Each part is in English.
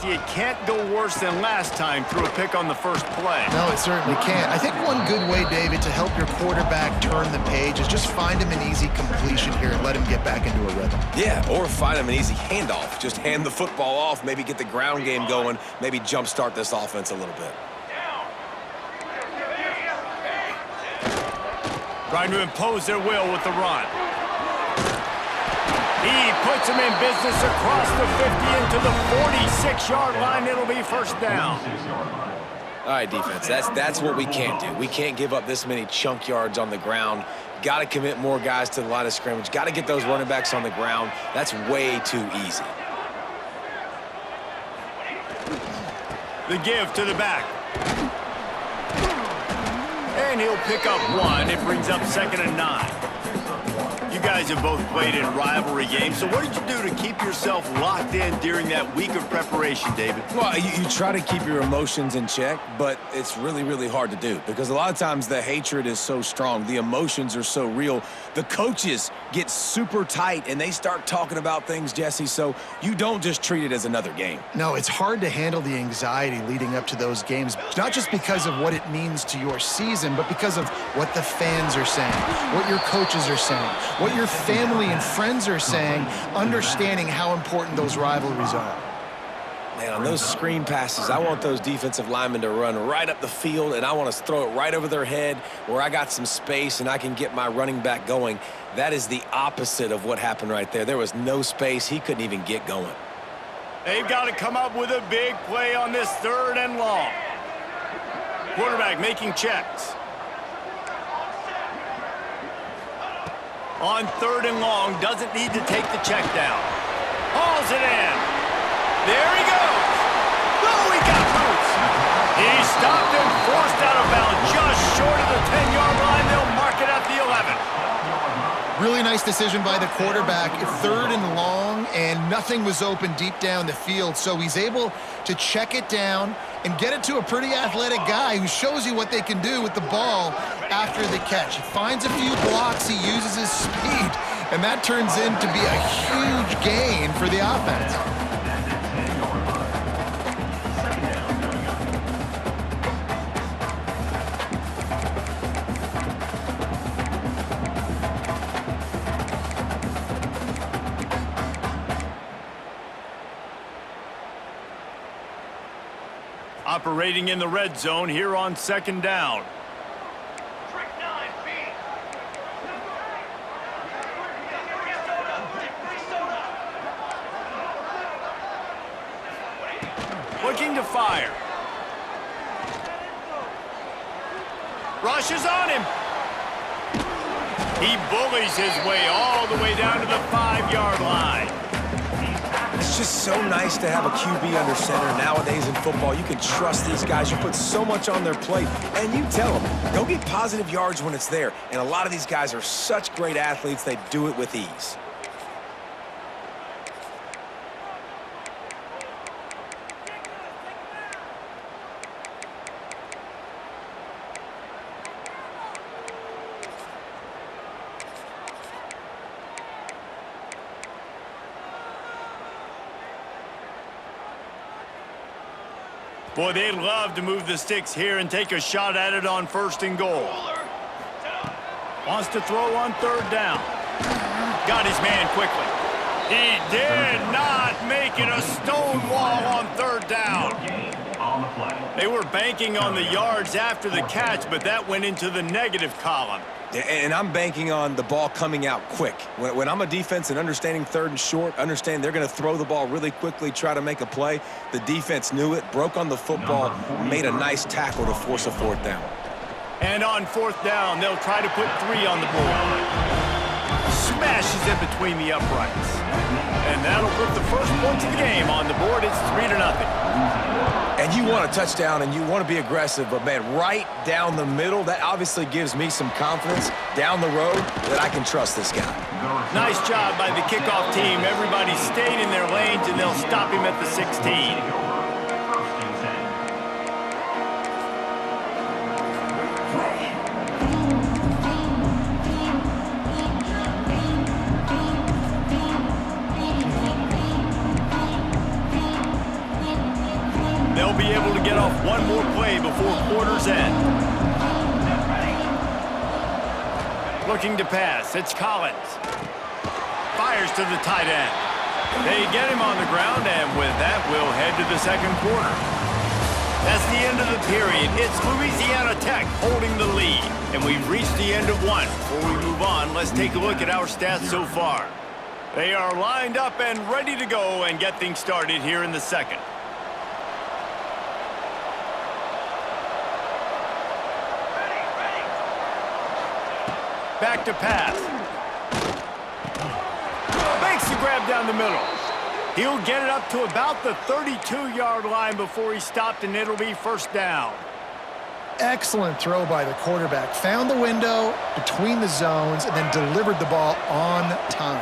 It can't go worse than last time through a pick on the first play. No, it certainly can't. I think one good way, David, to help your quarterback turn the page is just find him an easy completion here and let him get back into a rhythm. Yeah, or find him an easy handoff. Just hand the football off, maybe get the ground game going, maybe jumpstart this offense a little bit. Trying to impose their will with the run. He puts him in business across the 50 into the 46-yard line. It'll be first down. All right, defense, that's what we can't do. We can't give up this many chunk yards on the ground. Got to commit more guys to the line of scrimmage. Got to get those running backs on the ground. That's way too easy. The give to the back. And he'll pick up one. It brings up 2nd and 9. You guys have both played in rivalry games, so what did you do to keep yourself locked in during that week of preparation, David? Well, you try to keep your emotions in check, but it's really, really hard to do because a lot of times the hatred is so strong. The emotions are so real. The coaches get super tight, and they start talking about things, Jesse, so you don't just treat it as another game. No, it's hard to handle the anxiety leading up to those games, not just because of what it means to your season, but because of what the fans are saying, what your coaches are saying, what your family and friends are saying, understanding how important those rivalries are. Man, on those screen passes, I want those defensive linemen to run right up the field, and I want to throw it right over their head where I got some space and I can get my running back going. That is the opposite of what happened right there. There was no space. He couldn't even get going. They've got to come up with a big play on this 3rd and long. Quarterback making checks. On 3rd and long, doesn't need to take the check down. Hauls it in. There he goes. Oh, he got loose. He stopped and forced out of bounds just short of the 10-yard line. They'll mark it at the 11. Really nice decision by the quarterback. 3rd and long, and nothing was open deep down the field, so he's able to check it down and get it to a pretty athletic guy who shows you what they can do with the ball after the catch. He finds a few blocks, he uses his speed, and that turns into be a huge gain for the offense. Operating in the red zone here on 2nd down. Looking to fire. Rushes on him. He bullies his way all the way down to the 5-yard line. It's just so nice to have a QB under center. Nowadays in football, you can trust these guys. You put so much on their plate, and you tell them, go get positive yards when it's there. And a lot of these guys are such great athletes, they do it with ease. Boy, they'd love to move the sticks here and take a shot at it on 1st and goal. Wants to throw on 3rd down. Got his man quickly. He did not make it a stone wall on 3rd down. They were banking on the yards after the catch, but that went into the negative column. And I'm banking on the ball coming out quick. When I'm a defense and understanding 3rd and short, understand they're going to throw the ball really quickly, try to make a play. The defense knew it, broke on the football, made a nice tackle to force a 4th down. And on 4th down, they'll try to put 3 on the board. Smashes in between the uprights. And that'll put the first points of the game on the board. It's 3-0. And you want a touchdown and you want to be aggressive, but man, right down the middle, that obviously gives me some confidence down the road that I can trust this guy. Nice job by the kickoff team. Everybody stayed in their lanes, and they'll stop him at the 16. they'll be able to get off one more play before quarter's end. Looking to pass, it's Collins. Fires to the tight end. They get him on the ground, and with that, we'll head to the second quarter. That's the end of the period. It's Louisiana Tech holding the lead, and we've reached the end of one. Before we move on, let's take a look at our stats so far. They are lined up and ready to go and get things started here in the second. Back to pass. Makes the grab down the middle. He'll get it up to about the 32-yard line before he's stopped, and it'll be first down. Excellent throw by the quarterback. Found the window between the zones and then delivered the ball on time.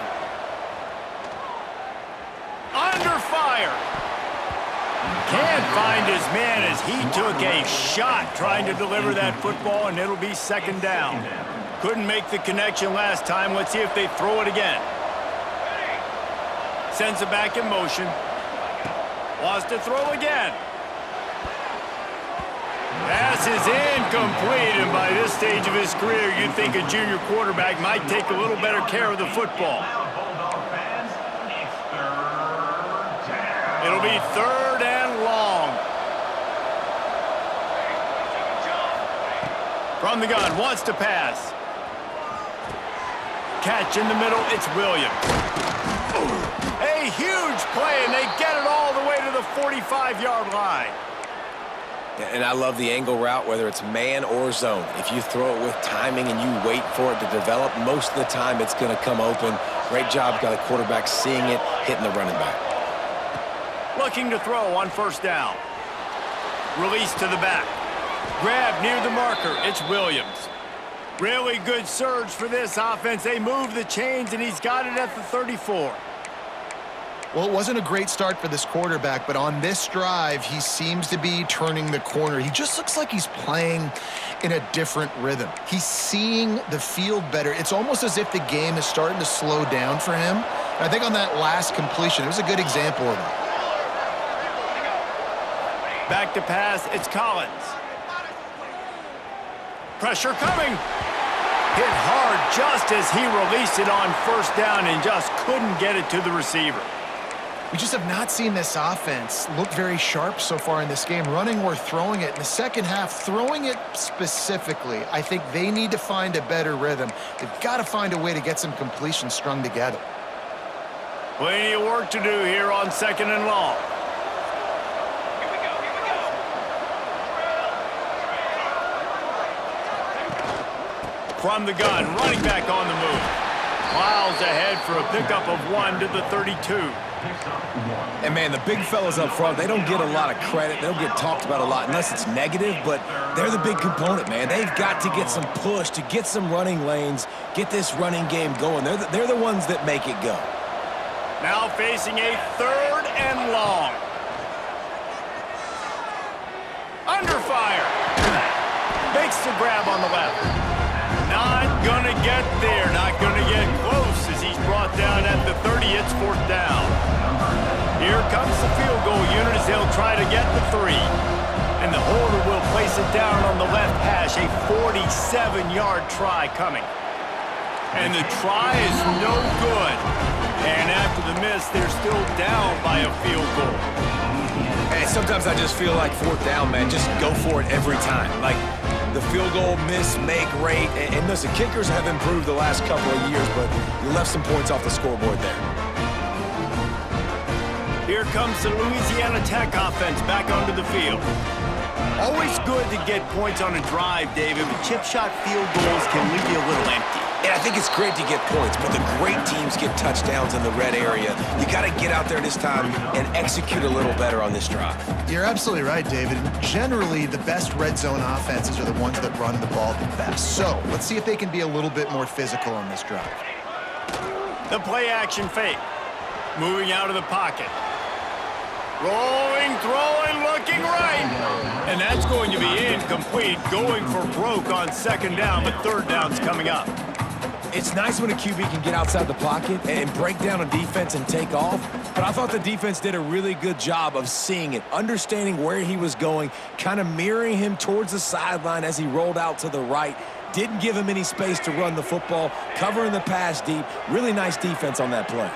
Under fire. Can't find his man as he took a shot trying to deliver that football, and it'll be second down. Couldn't make the connection last time. Let's see if they throw it again. Sends it back in motion. Wants to throw again. Pass is incomplete, and by this stage of his career, you'd think a junior quarterback might take a little better care of the football. It'll be third and long. From the gun, wants to pass. Catch in the middle, it's Williams. A huge play, and they get it all the way to the 45-yard line. And I love the angle route, whether it's man or zone. If you throw it with timing and you wait for it to develop, most of the time it's going to come open. Great job by the quarterback seeing it, hitting the running back. Looking to throw on first down. Release to the back. Grab near the marker. It's Williams. Really good surge for this offense. They move the chains, and he's got it at the 34. Well, it wasn't a great start for this quarterback, but on this drive, he seems to be turning the corner. He just looks like he's playing in a different rhythm. He's seeing the field better. It's almost as if the game is starting to slow down for him. And I think on that last completion, it was a good example of that. Back to pass, it's Collins. Pressure coming. Hit hard just as he released it on first down and just couldn't get it to the receiver. We just have not seen this offense look very sharp so far in this game, running or throwing it. In the second half, throwing it specifically, I think they need to find a better rhythm. They've got to find a way to get some completions strung together. Plenty of work to do here on second and long. From the gun, running back on the move. Miles ahead for a pickup of 1 to the 32. And, man, the big fellas up front, they don't get a lot of credit. They don't get talked about a lot unless it's negative, but they're the big component, man. They've got to get some push, to get some running lanes, get this running game going. They're the ones that make it go. Now facing a third and long. Under fire. Makes the grab on the left. Not gonna get there, not gonna get close as he's brought down at the 30. It's fourth down. Here comes the field goal unit as they'll try to get the 3. And the holder will place it down on the left hash. A 47-yard try coming. And the try is no good. And after the miss, they're still down by a field goal. Hey, sometimes I just feel like fourth down, man. Just go for it every time. Like, the field goal miss, make rate. And listen, kickers have improved the last couple of years, but you left some points off the scoreboard there. Here comes the Louisiana Tech offense back onto the field. Always good to get points on a drive, David, but chip shot field goals can leave you a little empty. And I think it's great to get points, but the great teams get touchdowns in the red area. You got to get out there this time and execute a little better on this drive. You're absolutely right, David. Generally, the best red zone offenses are the ones that run the ball the best. So let's see if they can be a little bit more physical on this drive. The play action fake. Moving out of the pocket. Rolling, throwing, looking right. And that's going to be incomplete. Going for broke on second down, but third down's coming up. It's nice when a QB can get outside the pocket and break down a defense and take off, but I thought the defense did a really good job of seeing it, understanding where he was going, kind of mirroring him towards the sideline as he rolled out to the right. Didn't give him any space to run the football, covering the pass deep. Really nice defense on that play.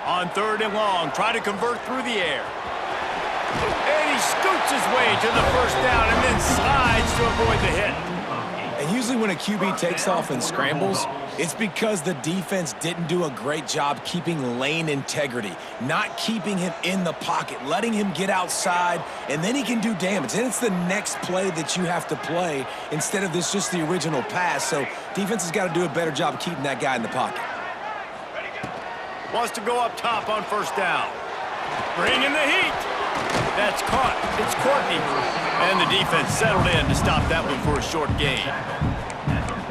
On 3rd and long, try to convert through the air. And he scoots his way to the first down and then slides to avoid the hit. And usually when a QB takes off and scrambles, it's because the defense didn't do a great job keeping lane integrity, not keeping him in the pocket, letting him get outside, and then he can do damage. And it's the next play that you have to play instead of this just the original pass. So defense has got to do a better job of keeping that guy in the pocket. Wants to go up top on 1st down. Bring in the heat. That's caught. It's Courtney. And the defense settled in to stop that one for a short gain.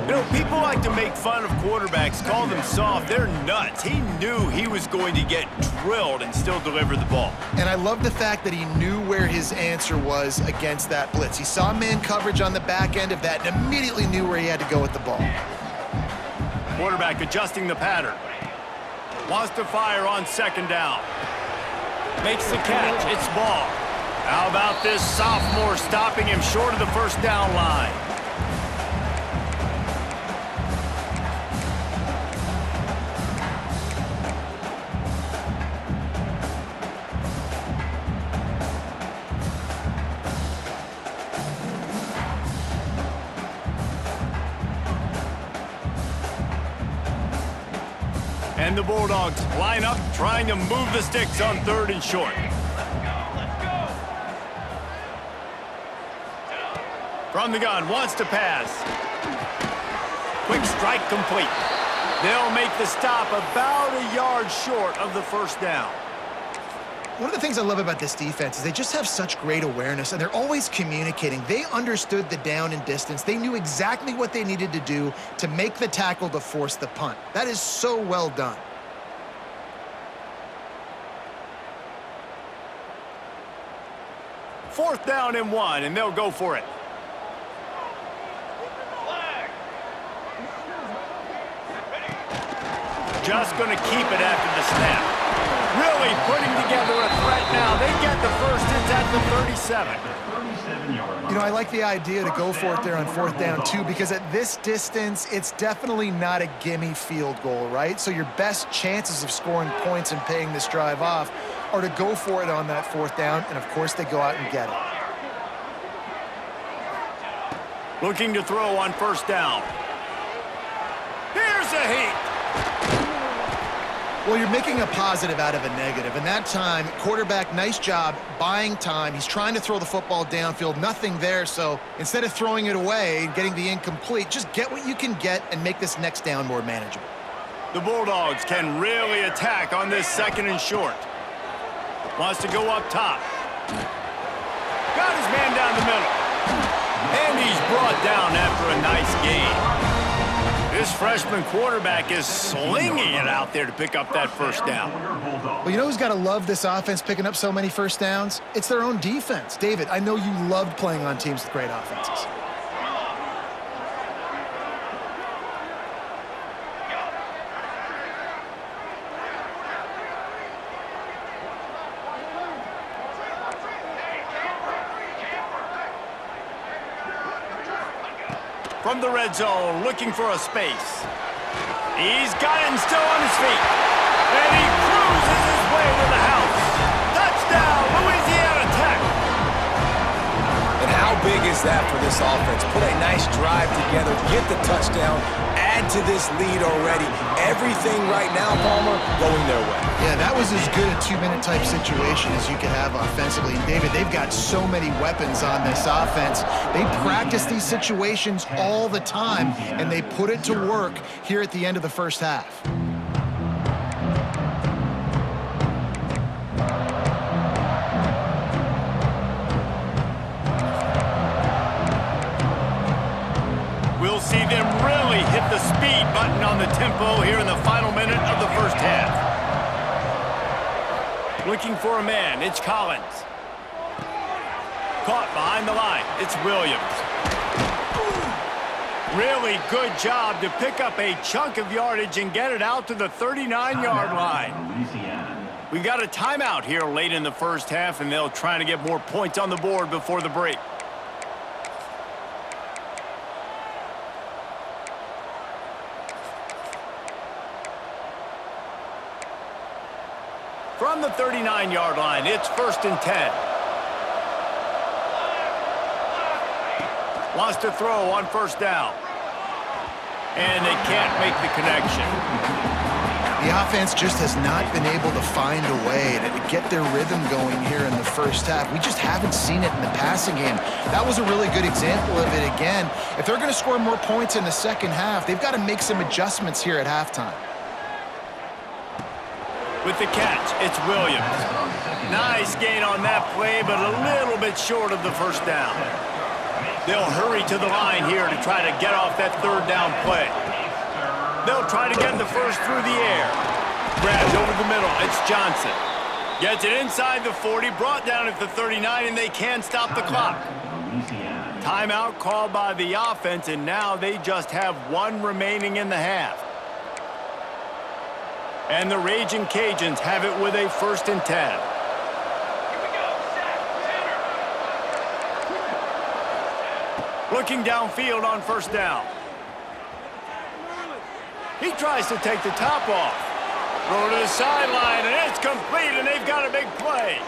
You know, people like to make fun of quarterbacks, call them soft. They're nuts. He knew he was going to get drilled and still deliver the ball. And I love the fact that he knew where his answer was against that blitz. He saw man coverage on the back end of that and immediately knew where he had to go with the ball. Quarterback adjusting the pattern. Wants to fire on 2nd down. Makes the catch. It's ball. How about this sophomore stopping him short of the 1st down line? And the Bulldogs line up, trying to move the sticks on 3rd and short. From the gun, wants to pass. Quick strike complete. They'll make the stop about a yard short of the 1st down. One of the things I love about this defense is they just have such great awareness, and they're always communicating. They understood the down and distance. They knew exactly what they needed to do to make the tackle to force the punt. That is so well done. Fourth down and 1, and they'll go for it. Just going to keep it after the snap. Really putting together a threat now. They get the first. It's at the 37. You know, I like the idea to go for it there on 4th down, too, because at this distance, it's definitely not a gimme field goal, right? So your best chances of scoring points and paying this drive off are to go for it on that 4th down, and, of course, they go out and get it. Looking to throw on 1st down. Here's a heat. Well, you're making a positive out of a negative, and that time, quarterback, nice job buying time. He's trying to throw the football downfield, nothing there, so instead of throwing it away and getting the incomplete, just get what you can get and make this next down more manageable. The Bulldogs can really attack on this 2nd and short. Wants to go up top. Got his man down the middle. And he's brought down after a nice gain. This freshman quarterback is slinging it out there to pick up that 1st down. Well, you know who's got to love this offense picking up so many 1st downs? It's their own defense. David, I know you loved playing on teams with great offenses. From the red zone, looking for a space. He's got him still on his feet. And he cruises his way to the house. Touchdown, Louisiana Tech. And how big is that for this offense? Put a nice drive together, get the touchdown, add to this lead already. Everything right now, Palmer, going their way. Yeah, that was as good a 2-minute type situation as you could have offensively. And David, they've got so many weapons on this offense. They practice these situations all the time, and they put it to work here at the end of the 1st half. We'll see them really hit the speed button on the tempo here in the final minute of the 1st half. Looking for a man, it's Collins. Caught behind the line, it's Williams. Really good job to pick up a chunk of yardage and get it out to the 39-yard line. We've got a timeout here late in the first half, and they'll try to get more points on the board before the break. From the 39-yard line, it's 1st and 10. Wants to throw on 1st down. And they can't make the connection. The offense just has not been able to find a way to get their rhythm going here in the first half. We just haven't seen it in the passing game. That was a really good example of it again. If they're going to score more points in the second half, they've got to make some adjustments here at halftime. With the catch, it's Williams. Nice gain on that play, but a little bit short of the 1st down. They'll hurry to the line here to try to get off that 3rd down play. They'll try to get the 1st through the air. Grabs over the middle. It's Johnson. Gets it inside the 40, brought down at the 39, and they can't stop the clock. Timeout called by the offense, and now they just have 1 remaining in the half. And the Raging Cajuns have it with a 1st and 10. Looking downfield on 1st down. He tries to take the top off. Throw to the sideline, and it's complete, and they've got a big play.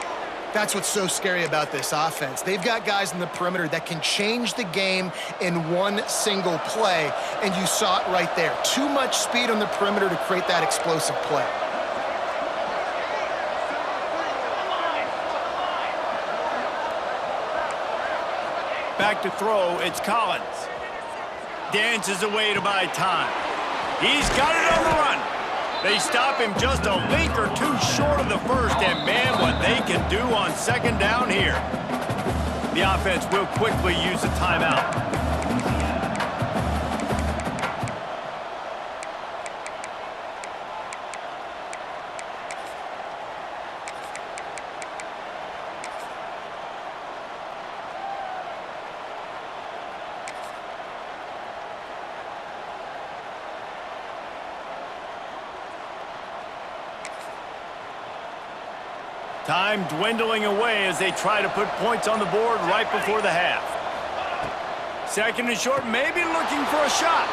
That's what's so scary about this offense. They've got guys in the perimeter that can change the game in one single play, and you saw it right there. Too much speed on the perimeter to create that explosive play. Back to throw, it's Collins. Dances away to buy time. He's got it on the run. They stop him just a link or 2 short of the 1st, and man, what they can do on 2nd down here. The offense will quickly use a timeout. Time dwindling away as they try to put points on the board right before the half. 2nd and short, maybe looking for a shot.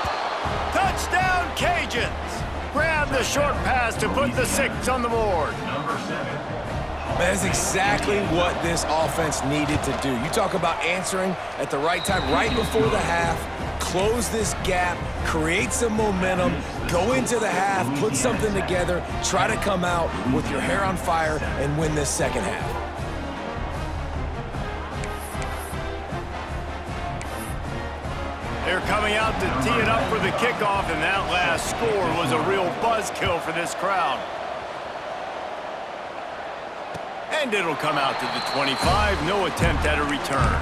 Touchdown, Cajuns! Grab the short pass to put the 6 on the board. That's exactly what this offense needed to do. You talk about answering at the right time, right before the half, close this gap, create some momentum, go into the half, put something together, try to come out with your hair on fire and win this 2nd half. They're coming out to tee it up for the kickoff, and that last score was a real buzzkill for this crowd. And it'll come out to the 25, no attempt at a return.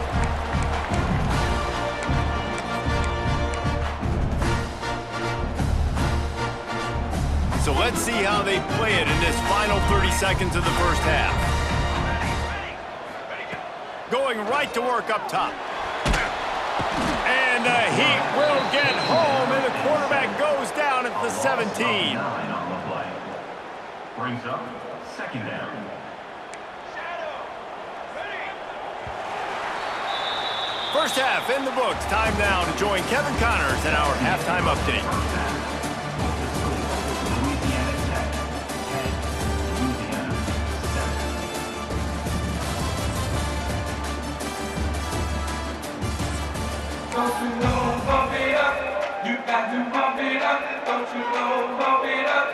So let's see how they play it in this final 30 seconds of the first half. Going right to work up top. And the Heat will get home, and the quarterback goes down at the 17. Brings up 2nd down. First half in the books. Time now to join Kevin Connors in our halftime update. Don't you know, bump it up. You got to bump it up. Don't you know, bump it up.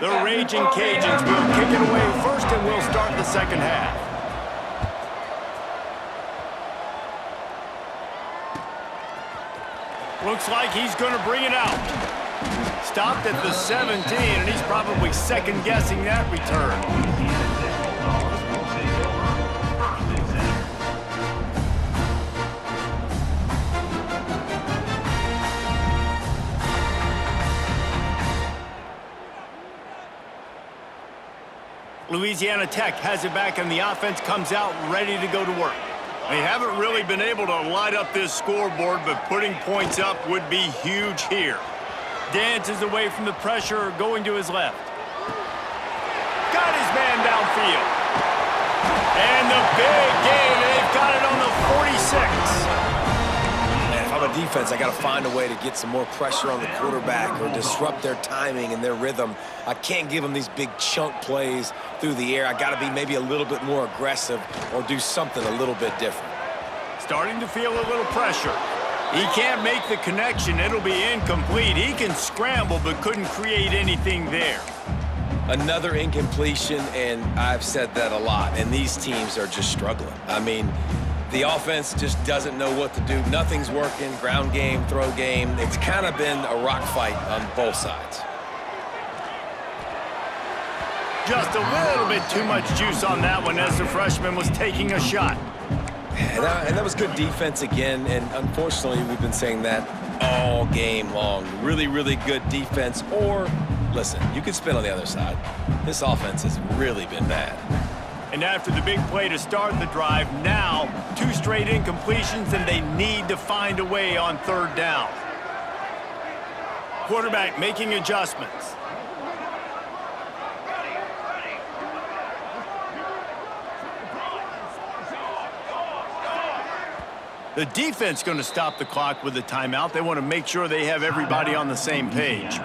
The Raging Cajuns will kick it away first, and we'll start the 2nd half. Looks like he's going to bring it out. Stopped at the 17, and he's probably second-guessing that return. Louisiana Tech has it back, and the offense comes out ready to go to work. They haven't really been able to light up this scoreboard, but putting points up would be huge here. Dances away from the pressure, going to his left. Got his man downfield. And the big gain, they've got it on the 46. Man, if I'm a defense, I got to find a way to get some more pressure on the quarterback or disrupt their timing and their rhythm. I can't give them these big chunk plays through the air. I got to be maybe a little bit more aggressive or do something a little bit different. Starting to feel a little pressure. He can't make the connection. It'll be incomplete. He can scramble, but couldn't create anything there. Another incompletion, and I've said that a lot, and these teams are just struggling. I mean, the offense just doesn't know what to do. Nothing's working, ground game, throw game. It's kind of been a rock fight on both sides. Just a little bit too much juice on that one as the freshman was taking a shot. And that was good defense again, and unfortunately, we've been saying that all game long. Really, really good defense, or, listen, you could spin on the other side. This offense has really been bad. And after the big play to start the drive, now 2 straight incompletions, and they need to find a way on 3rd down. Quarterback making adjustments. The defense going to stop the clock with a timeout. They want to make sure they have everybody on the same page.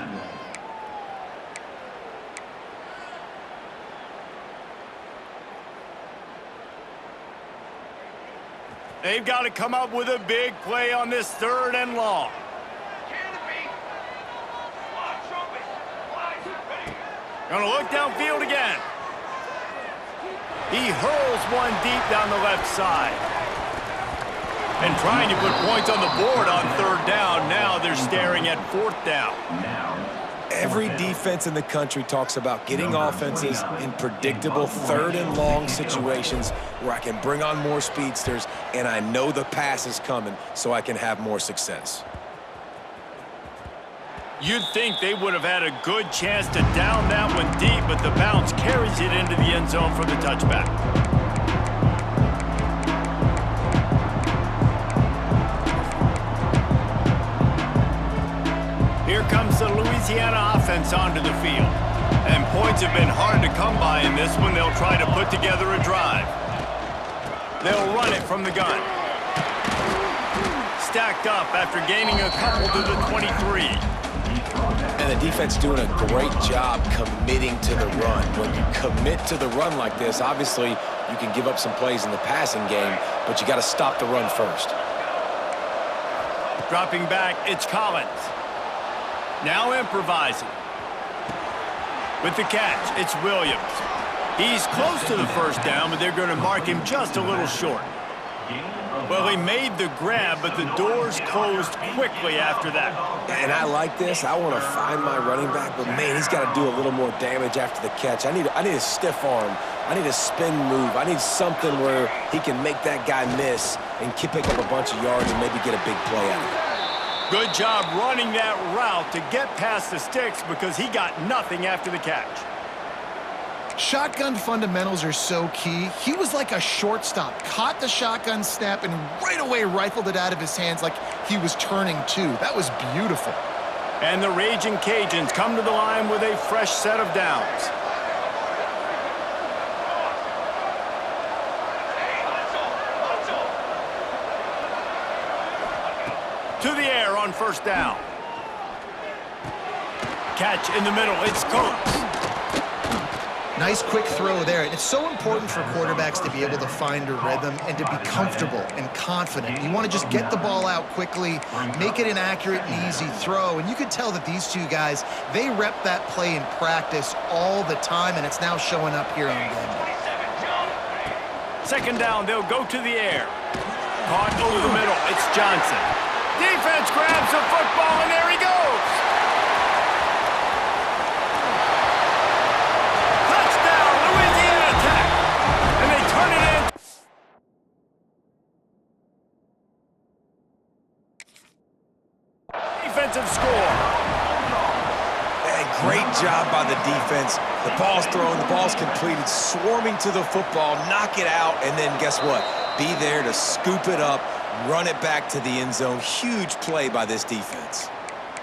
They've got to come up with a big play on this 3rd and long. Going to look downfield again. He hurls one deep down the left side. And trying to put points on the board on 3rd down. Now they're staring at 4th down. Every defense in the country talks about getting offenses in predictable 3rd and long situations where I can bring on more speedsters and I know the pass is coming so I can have more success. You'd think they would have had a good chance to down that one deep, but the bounce carries it into the end zone for the touchback. Here comes the Louisiana offense onto the field. And points have been hard to come by in this one. They'll try to put together a drive. They'll run it from the gun. Stacked up after gaining a couple to the 23. And the defense doing a great job committing to the run. When you commit to the run like this, obviously you can give up some plays in the passing game, but you got to stop the run first. Dropping back, it's Collins. Now improvising. With the catch, it's Williams. He's close to the 1st down, but they're going to mark him just a little short. Well, he made the grab, but the doors closed quickly after that. And I like this. I want to find my running back, but man, he's got to do a little more damage after the catch. I need a stiff arm. I need a spin move. I need something where he can make that guy miss and pick up a bunch of yards and maybe get a big play out of it. Good job running that route to get past the sticks because he got nothing after the catch. Shotgun fundamentals are so key. He was like a shortstop, caught the shotgun snap and right away rifled it out of his hands like he was turning 2. That was beautiful. And the Raging Cajuns come to the line with a fresh set of downs. To the air on 1st down. Catch in the middle, it's Coates. Nice quick throw there. It's so important for quarterbacks to be able to find a rhythm and to be comfortable and confident. You want to just get the ball out quickly, make it an accurate and easy throw. And you could tell that these 2 guys, they rep that play in practice all the time, and it's now showing up here on game day. 2nd down, they'll go to the air. Caught over the middle, it's Johnson. Defense grabs the football, and there he goes. Touchdown, Louisiana Tech. And they turn it in. Defensive score. Hey, great job by the defense. The ball's thrown, the ball's completed, swarming to the football, knock it out, and then guess what? be there to scoop it up, run it back to the end zone. Huge play by this defense.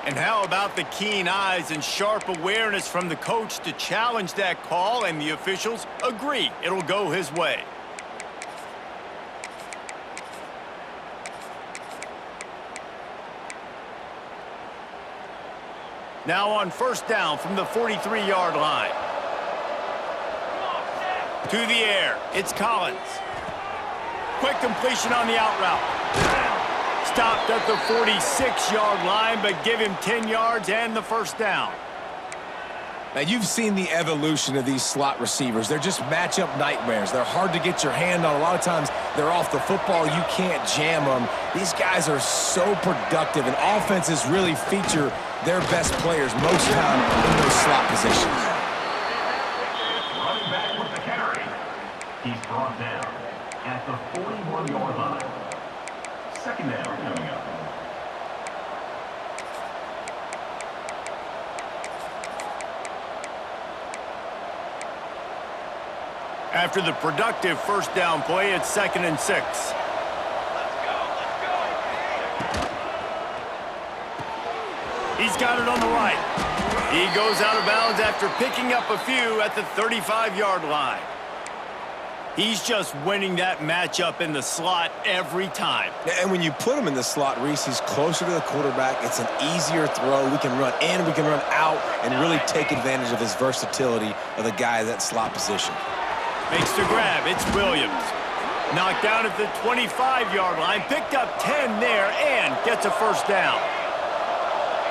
And how about the keen eyes and sharp awareness from the coach to challenge that call, and the officials agree it'll go his way. Now on first down from the 43-yard line. To the air, it's Collins. Quick completion on the out route. Stopped at the 46-yard line, but give him 10 yards and the first down. Now, you've seen the evolution of these slot receivers. They're just matchup nightmares. They're hard to get your hand on. A lot of times, they're off the football. You can't jam them. These guys are so productive, and offenses really feature their best players most time in those slot positions. Running back with the carry. He's brought down at the 41-yard line. Second down coming up. After the productive first down play, it's 2nd and 6. Let's go. He's got it on the right. He goes out of bounds after picking up a few at the 35-yard line. He's just winning that matchup in the slot every time. And when you put him in the slot, Reese, he's closer to the quarterback. It's an easier throw. We can run in, we can run out, and really take advantage of his versatility of the guy in that slot position. Makes the grab. It's Williams. Knocked down at the 25-yard line. Picked up 10 there and gets a first down.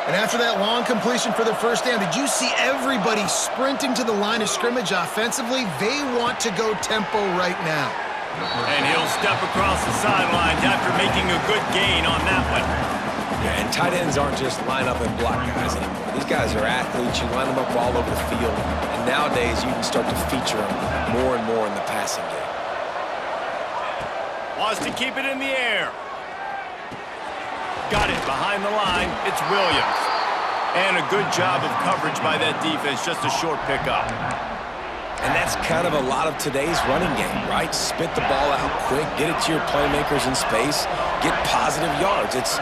And after that long completion for the first down, did you see everybody sprinting to the line of scrimmage offensively? They want to go tempo right now. And he'll step across the sidelines after making a good gain on that one. Yeah, and tight ends aren't just line up and block guys anymore. These guys are athletes. You line them up all over the field. And nowadays, you can start to feature them more and more in the passing game. Wants to keep it in the air. Got it behind the line. It's Williams. And a good job of coverage by that defense. Just a short pickup. And that's kind of a lot of today's running game, right? Spit the ball out quick, get it to your playmakers in space, get positive yards. It's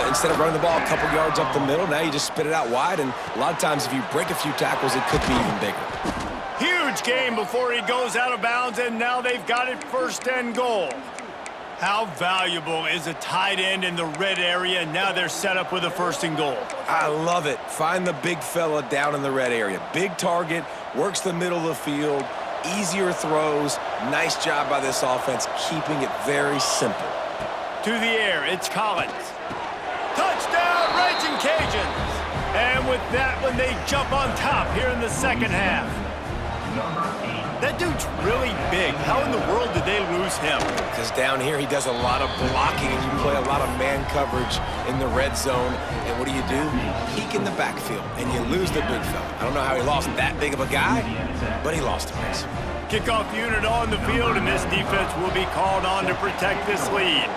instead of running the ball a couple yards up the middle, now you just spit it out wide, and a lot of times if you break a few tackles, it could be even bigger. Huge game before he goes out of bounds, and now they've got it 1st and goal. How valuable is a tight end in the red area? Now they're set up with a 1st and goal. I love it. Find the big fella down in the red area. Big target, works the middle of the field, easier throws. Nice job by this offense, keeping it very simple. To the air, it's Collins. Touchdown, Raging Cajuns! And with that one, they jump on top here in the second half. That dude's really big. How in the world did they lose him? Because down here, he does a lot of blocking, and you play a lot of man coverage in the red zone. And what do? Peek in the backfield, and you lose the big fella. I don't know how he lost that big of a guy, but he lost him. Kickoff unit on the field, and this defense will be called on to protect this lead.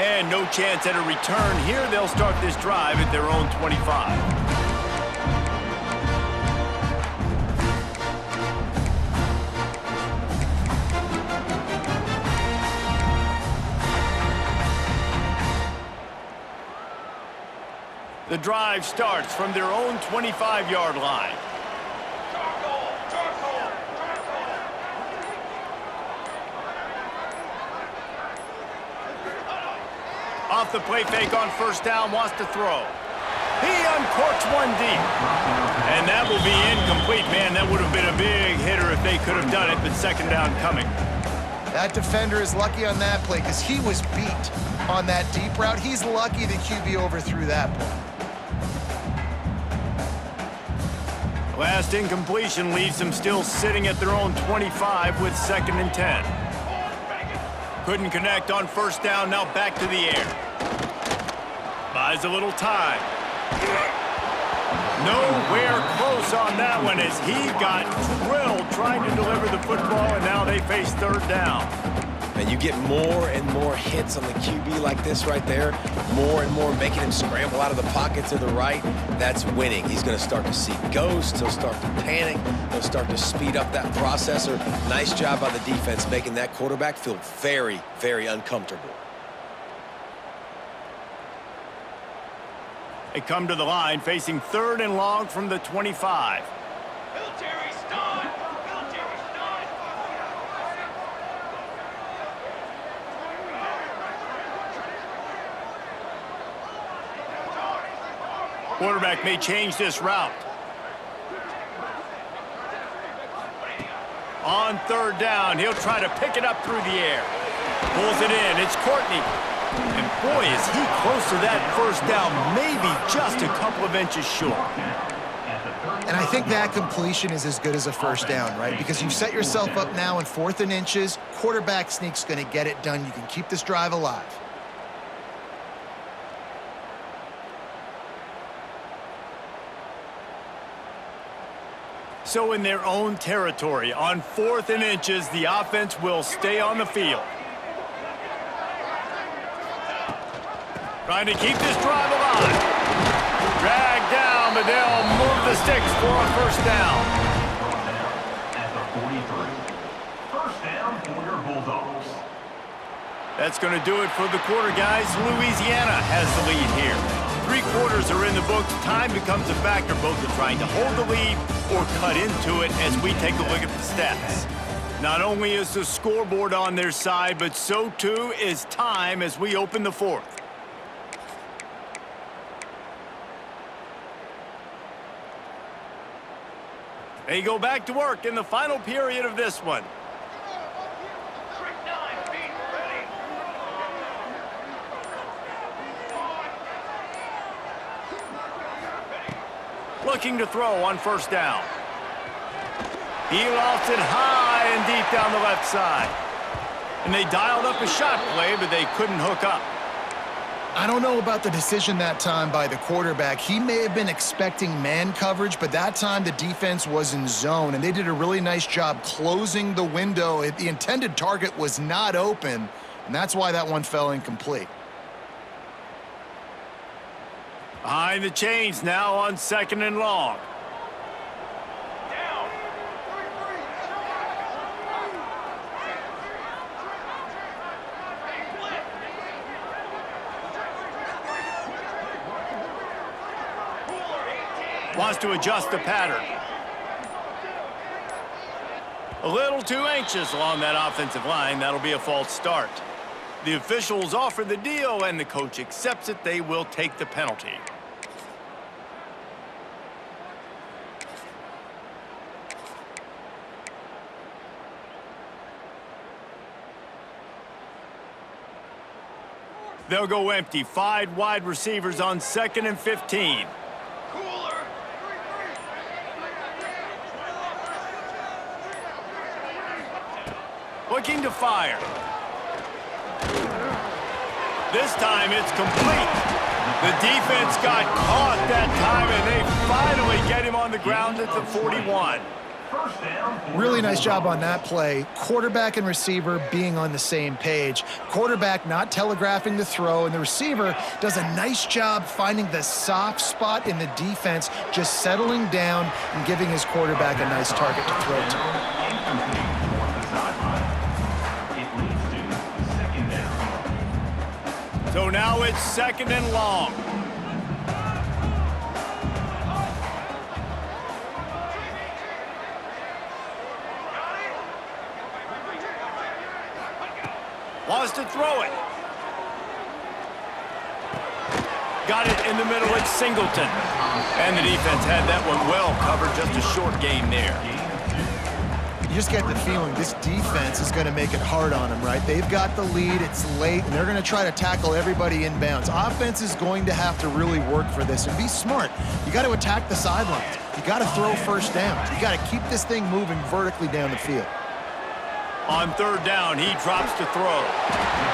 And no chance at a return here. They'll start this drive at their own 25. The drive starts from their own 25-yard line. Off the play fake on first down, wants to throw. He uncorks one deep. And that will be incomplete. Man, that would have been a big hitter if they could have done it, but 2nd down coming. That defender is lucky on that play because he was beat on that deep route. He's lucky the QB overthrew that play. Last incompletion leaves them still sitting at their own 25 with 2nd and 10. Couldn't connect on first down, now back to the air. Buys a little time. Nowhere close on that one as he got drilled trying to deliver the football, and now they face 3rd down. And you get more and more hits on the QB like this right there, more and more making him scramble out of the pocket to the right. That's winning. He's going to start to see ghosts. He'll start to panic. He'll start to speed up that processor. Nice job by the defense making that quarterback feel very, very uncomfortable. They come to the line facing 3rd and long from the 25. Quarterback may change this route. On 3rd down, he'll try to pick it up through the air. Pulls it in. It's Courtney. And boy, is he close to that 1st down, maybe just a couple of inches short. And I think that completion is as good as a 1st down, right? Because you've set yourself up now in 4th and inches. Quarterback sneak's going to get it done. You can keep this drive alive. So in their own territory, on 4th and inches, the offense will stay on the field. Trying to keep this drive alive. Dragged down, but they'll move the sticks for a 1st down. At the 43. 1st down for your Bulldogs. That's going to do it for the quarter, guys. Louisiana has the lead here. 3 quarters are in the books. Time becomes a factor, both in trying to hold the lead or cut into it as we take a look at the stats. Not only is the scoreboard on their side, but so too is time as we open the 4th. They go back to work in the final period of this one. Looking to throw on 1st down. He lofts it high and deep down the left side. And they dialed up a shot play, but they couldn't hook up. I don't know about the decision that time by the quarterback. He may have been expecting man coverage, but that time the defense was in zone, and they did a really nice job closing the window. The intended target was not open, and that's why that one fell incomplete. Behind the chains now on 2nd and long. Wants to adjust the pattern. A little too anxious along that offensive line. That'll be a false start. The officials offer the deal, and the coach accepts it. They will take the penalty. They'll go empty. 5 wide receivers on 2nd and 15. Looking to fire. This time it's complete. The defense got caught that time, and they finally get him on the ground at the 41. Really nice job on that play. Quarterback and receiver being on the same page. Quarterback not telegraphing the throw, and the receiver does a nice job finding the soft spot in the defense, just settling down and giving his quarterback a nice target to throw to. So now it's 2nd and long. Wants to throw it. Got it in the middle. It's Singleton. And the defense had that one well covered. Just a short game there. You just get the feeling this defense is going to make it hard on them, right? They've got the lead. It's late, and they're going to try to tackle everybody inbounds. Offense is going to have to really work for this and be smart. You got to attack the sidelines. You got to throw 1st downs. You got to keep this thing moving vertically down the field. On 3rd down, he drops to throw.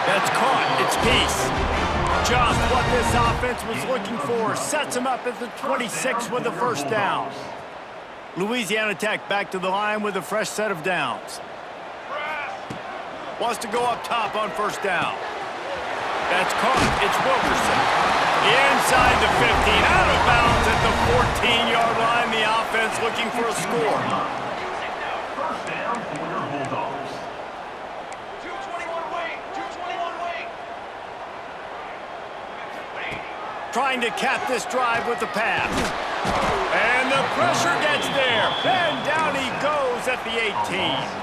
That's caught. It's Peace. Just what this offense was looking for. Sets him up at the 26 with the 1st down. Louisiana Tech back to the line with a fresh set of downs. Wants to go up top on first down. That's caught. It's Wilkerson. Inside the 15. Out of bounds at the 14-yard line. The offense looking for a score. First down for your Bulldogs. 221 wing. 221 wing. Trying to cap this drive with the pass. And the pressure gets there. And down he goes at the 18.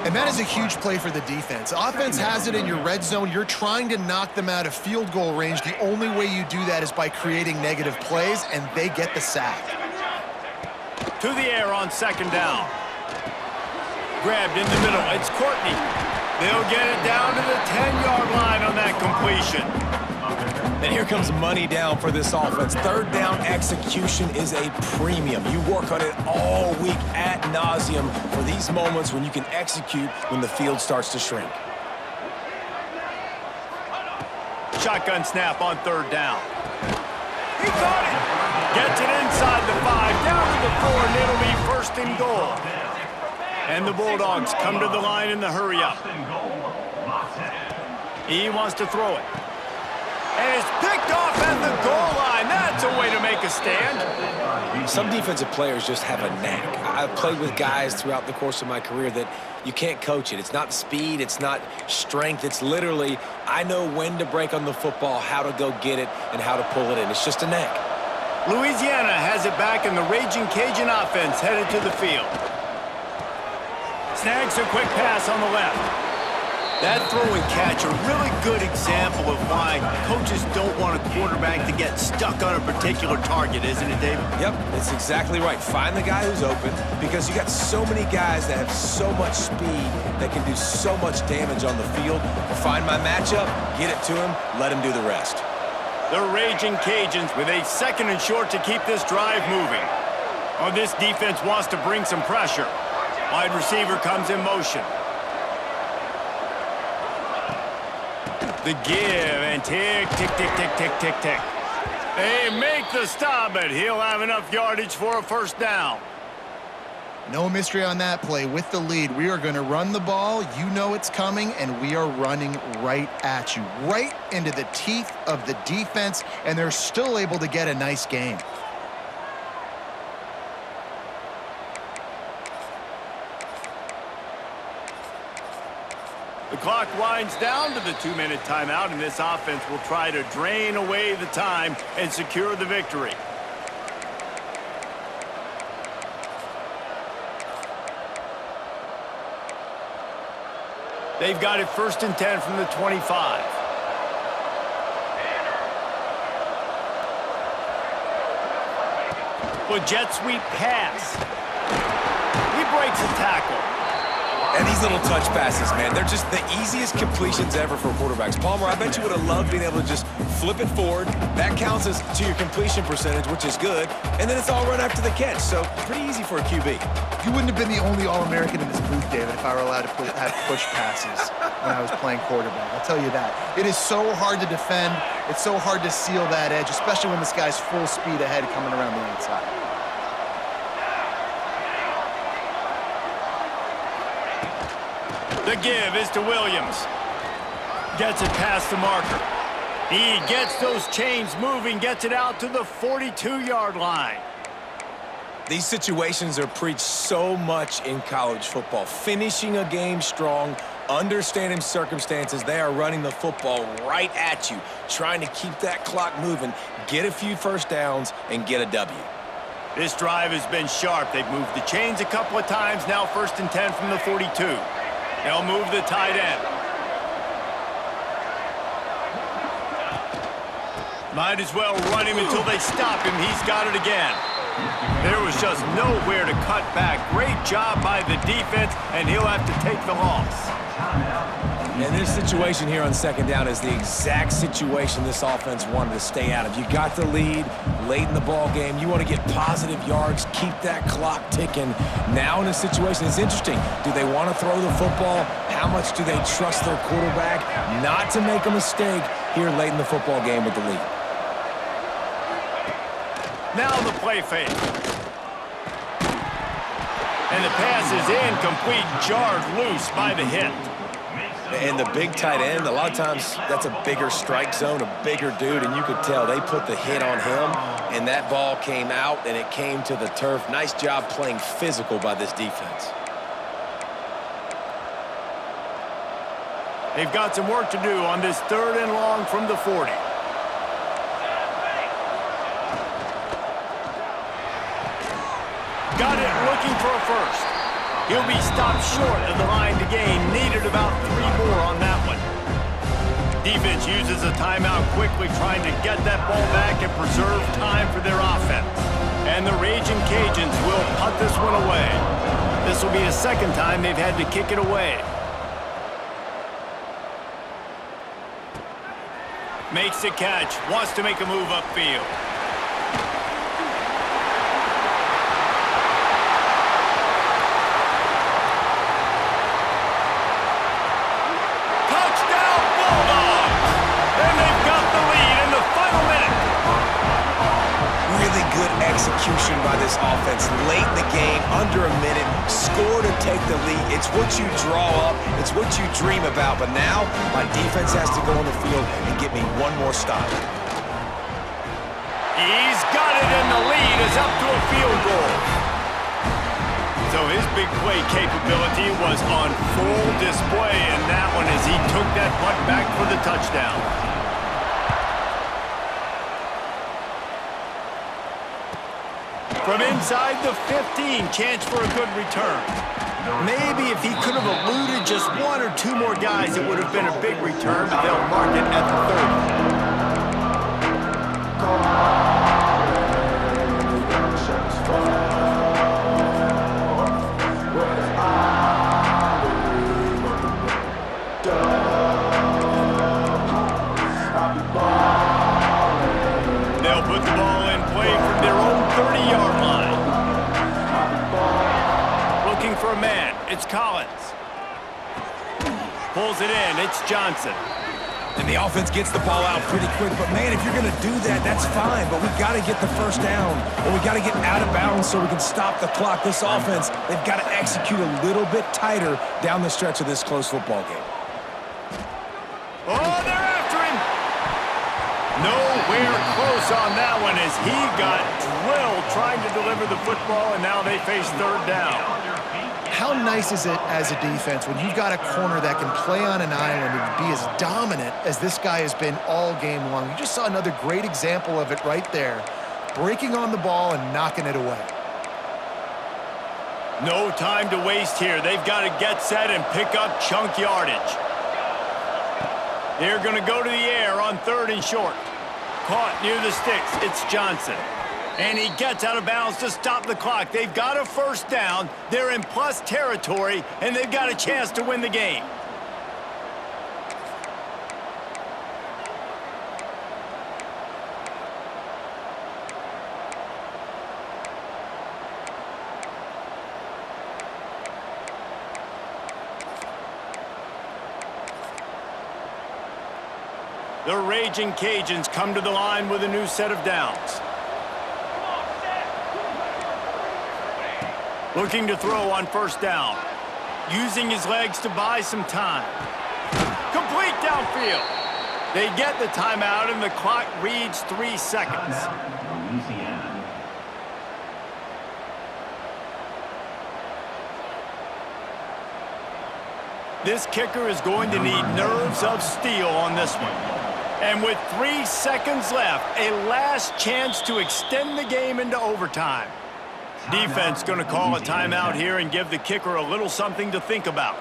And that is a huge play for the defense. Offense has it in your red zone. You're trying to knock them out of field goal range. The only way you do that is by creating negative plays, and they get the sack. To the air on second down. Grabbed in the middle. It's Courtney. They'll get it down to the 10-yard line on that completion. And here comes money down for this offense. Third down execution is a premium. You work on it all week ad nauseum for these moments when you can execute when the field starts to shrink. Shotgun snap on third down. He got it. Gets it inside the 5, down to the 4, and it'll be first and goal. And the Bulldogs come to the line in the hurry-up. He wants to throw it. And it's picked off at the goal line. That's a way to make a stand. Some defensive players just have a knack. I've played with guys throughout the course of my career that you can't coach it. It's not speed, it's not strength. It's literally, I know when to break on the football, how to go get it, and how to pull it in. It's just a knack. Louisiana has it back, and the Raging Cajun offense headed to the field. Snags a quick pass on the left. That throw and catch, a really good example of why coaches don't want a quarterback to get stuck on a particular target, isn't it, David? Yep, that's exactly right. Find the guy who's open because you got so many guys that have so much speed that can do so much damage on the field. Find my matchup, get it to him, let him do the rest. The Raging Cajuns with a second and short to keep this drive moving. Oh, this defense wants to bring some pressure. Wide receiver comes in motion. The give, and tick, tick, tick, tick, tick, tick, tick. They make the stop, but he'll have enough yardage for a first down. No mystery on that play. With the lead, we are going to run the ball. You know it's coming, and we are running right at you, right into the teeth of the defense, and they're still able to get a nice game. The clock winds down to the 2-minute timeout, and this offense will try to drain away the time and secure the victory. They've got it first and 10 from the 25. Well, jet sweep pass. He breaks a tackle. And these little touch passes, man, they're just the easiest completions ever for quarterbacks. Palmer, I bet you would have loved being able to just flip it forward. That counts as to your completion percentage, which is good. And then it's all run after the catch, so pretty easy for a QB. You wouldn't have been the only All-American in this booth, David, if I were allowed to have push passes when I was playing quarterback. I'll tell you that. It is so hard to defend. It's so hard to seal that edge, especially when this guy's full speed ahead coming around the inside. The give is to Williams. Gets it past the marker. He gets those chains moving, gets it out to the 42-yard line. These situations are preached so much in college football. Finishing a game strong, understanding circumstances. They are running the football right at you, trying to keep that clock moving, get a few first downs, and get a W. This drive has been sharp. They've moved the chains a couple of times. Now first and 10 from the 42. They'll move the tight end. Might as well run him until they stop him. He's got it again. There was just nowhere to cut back. Great job by the defense, and he'll have to take the loss. And this situation here on second down is the exact situation this offense wanted to stay out of. You got the lead late in the ball game. You want to get positive yards, keep that clock ticking. Now in a situation, it's interesting. Do they want to throw the football? How much do they trust their quarterback not to make a mistake here late in the football game with the lead? Now the play fake. And the pass is incomplete, jarred loose by the hit. And the big tight end, a lot of times that's a bigger strike zone, a bigger dude, and you could tell they put the hit on him, and that ball came out, and it came to the turf. Nice job playing physical by this defense. They've got some work to do on this 3rd and long from the 40. Got it, looking for a first. He'll be stopped short of the line to gain. Needed about 3 more on that one. Defense uses a timeout quickly, trying to get that ball back and preserve time for their offense. And the Raging Cajuns will punt this one away. This will be the 2nd time they've had to kick it away. Makes the catch, wants to make a move upfield. Touchdown Bulldogs! And they've got the lead in the final minute. Really good execution by this offense. Late in the game, under a minute, score to take the lead. It's what you draw up. It's what you dream about. But now, my defense has to go on the field and get me one more stop. He's got it, and the lead is up to a field goal. So his big play capability was on full display in that one as he took that punt back for the touchdown. From inside the 15, chance for a good return. Maybe if he could have eluded just 1 or 2 more guys, it would have been a big return, but they'll mark it at the 30. They'll put the ball in play from their own 30-yard line. Looking for a man. It's Collins. Pulls it in. It's Johnson. And the offense gets the ball out pretty quick. But, man, if you're going to do that, that's fine. But we got to get the first down, or we got to get out of bounds so we can stop the clock. This offense, they've got to execute a little bit tighter down the stretch of this close football game. Oh, they're after him. Nowhere close on that one as he got drilled trying to deliver the football, and now they face 3rd down. How nice is it as a defense when you've got a corner that can play on an island and be as dominant as this guy has been all game long? You just saw another great example of it right there, breaking on the ball and knocking it away. No time to waste here. They've got to get set and pick up chunk yardage. They're going to go to the air on 3rd and short. Caught near the sticks. It's Johnson. And he gets out of bounds to stop the clock. They've got a first down. They're in plus territory, and they've got a chance to win the game. The Raging Cajuns come to the line with a new set of downs. Looking to throw on 1st down. Using his legs to buy some time. Complete downfield. They get the timeout, and the clock reads 3 seconds. Louisiana. This kicker is going to need nerves of steel on this one. And with 3 seconds left, a last chance to extend the game into overtime. Defense going to call a timeout here and give the kicker a little something to think about.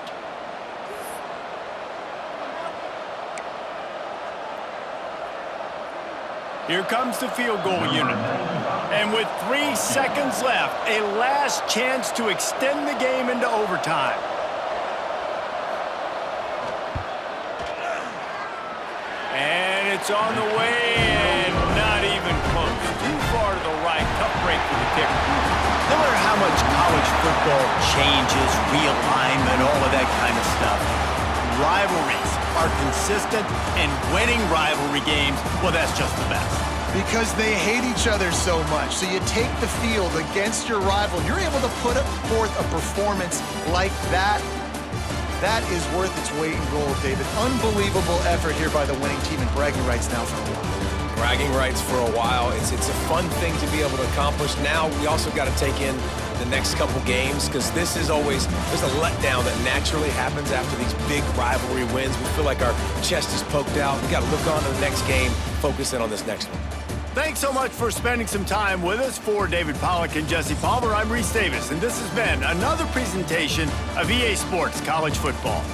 Here comes the field goal unit. And with 3 seconds left, a last chance to extend the game into overtime. And it's on the way, and not even close. Too far to the right. Tough break for the kicker. No matter how much college football changes, realignment, all of that kind of stuff, rivalries are consistent, and winning rivalry games, well, that's just the best. Because they hate each other so much. So you take the field against your rival. You're able to put forth a performance like that. That is worth its weight in gold, David. Unbelievable effort here by the winning team, and bragging rights now for a while. Bragging rights for a while. It's a fun thing to be able to accomplish. Now we also got to take in the next couple games, because this is always, there's a letdown that naturally happens after these big rivalry wins. We feel like our chest is poked out. We got to look on to the next game, focus in on this next one. Thanks so much for spending some time with us. For David Pollack and Jesse Palmer, I'm Reese Davis, and this has been another presentation of EA Sports College Football.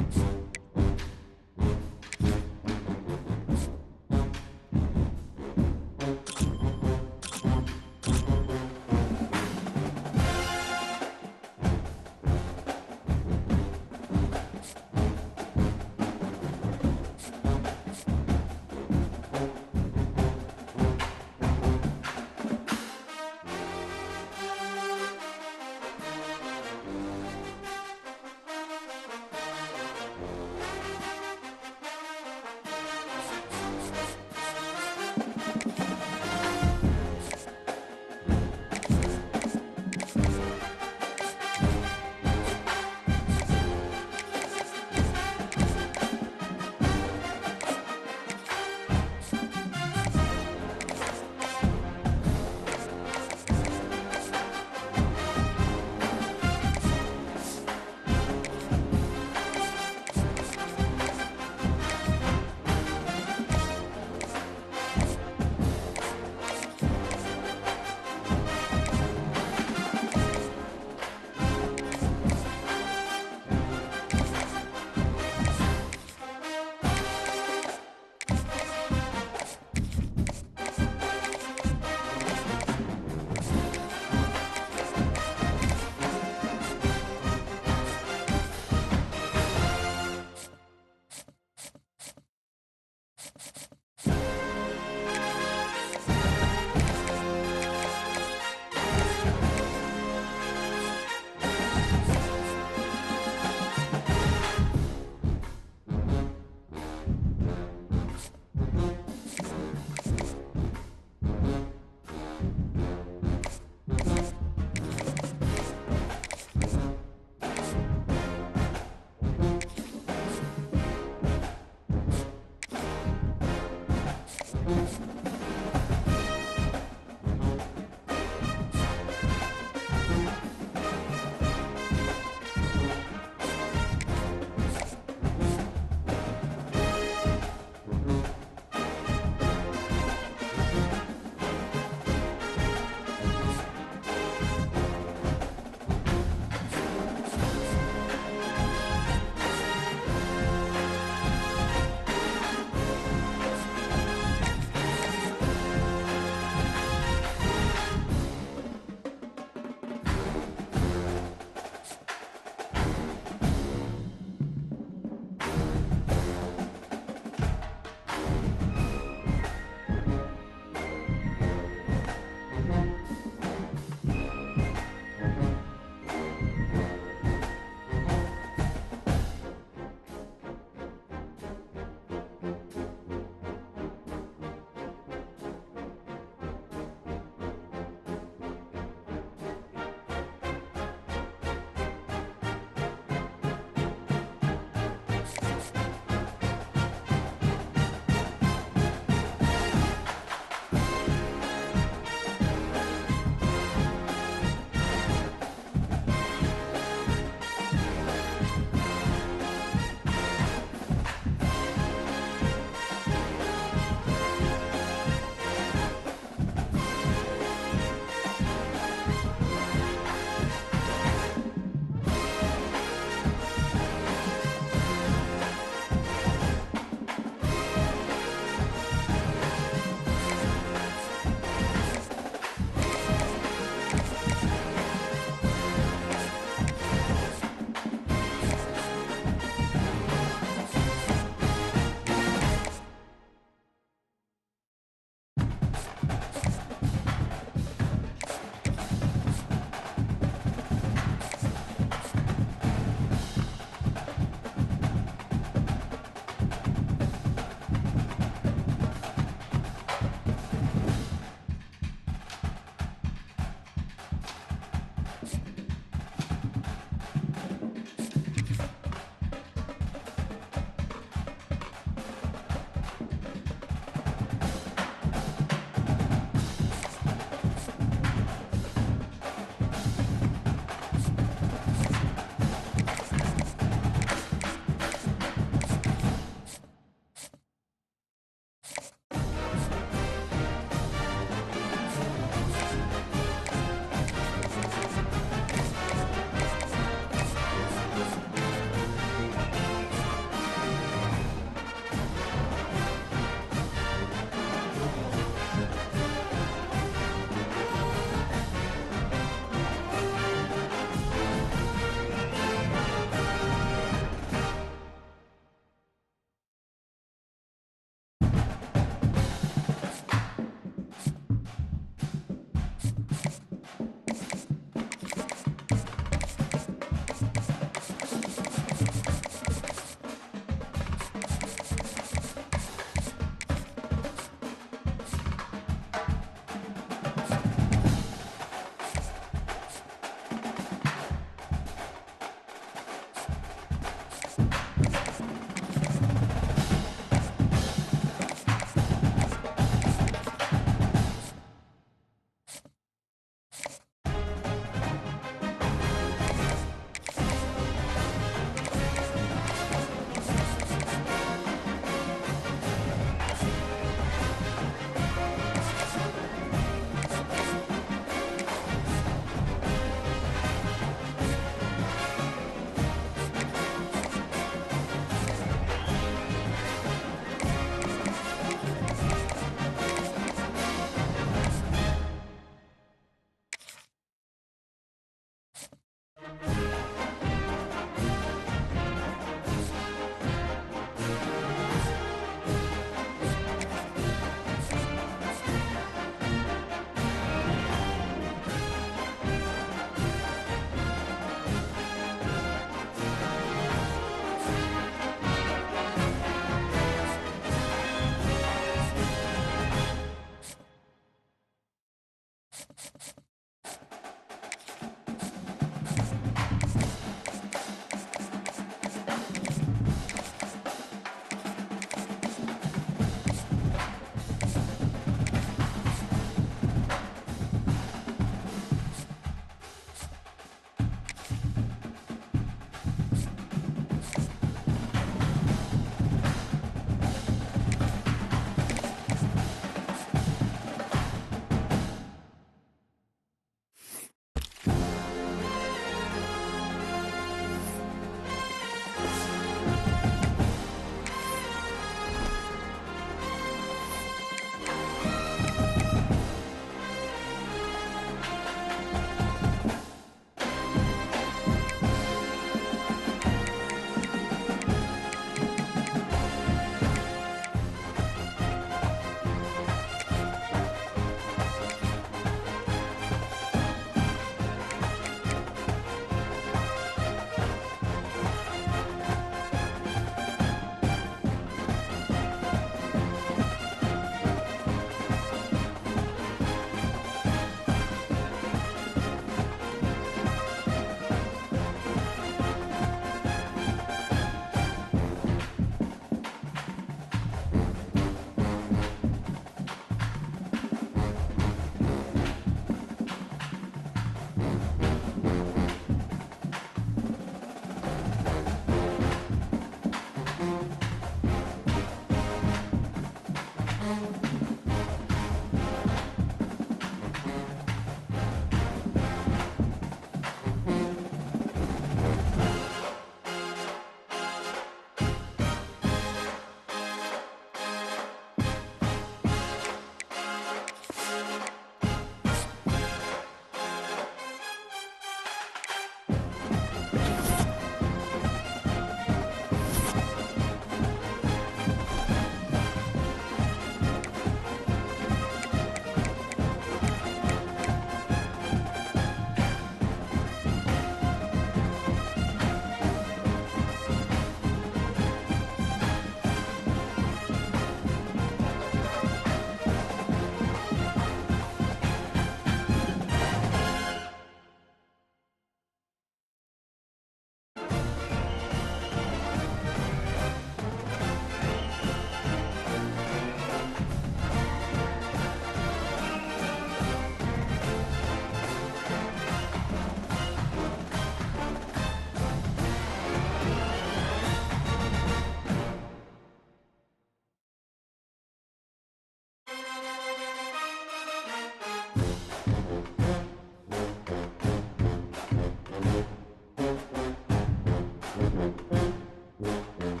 it.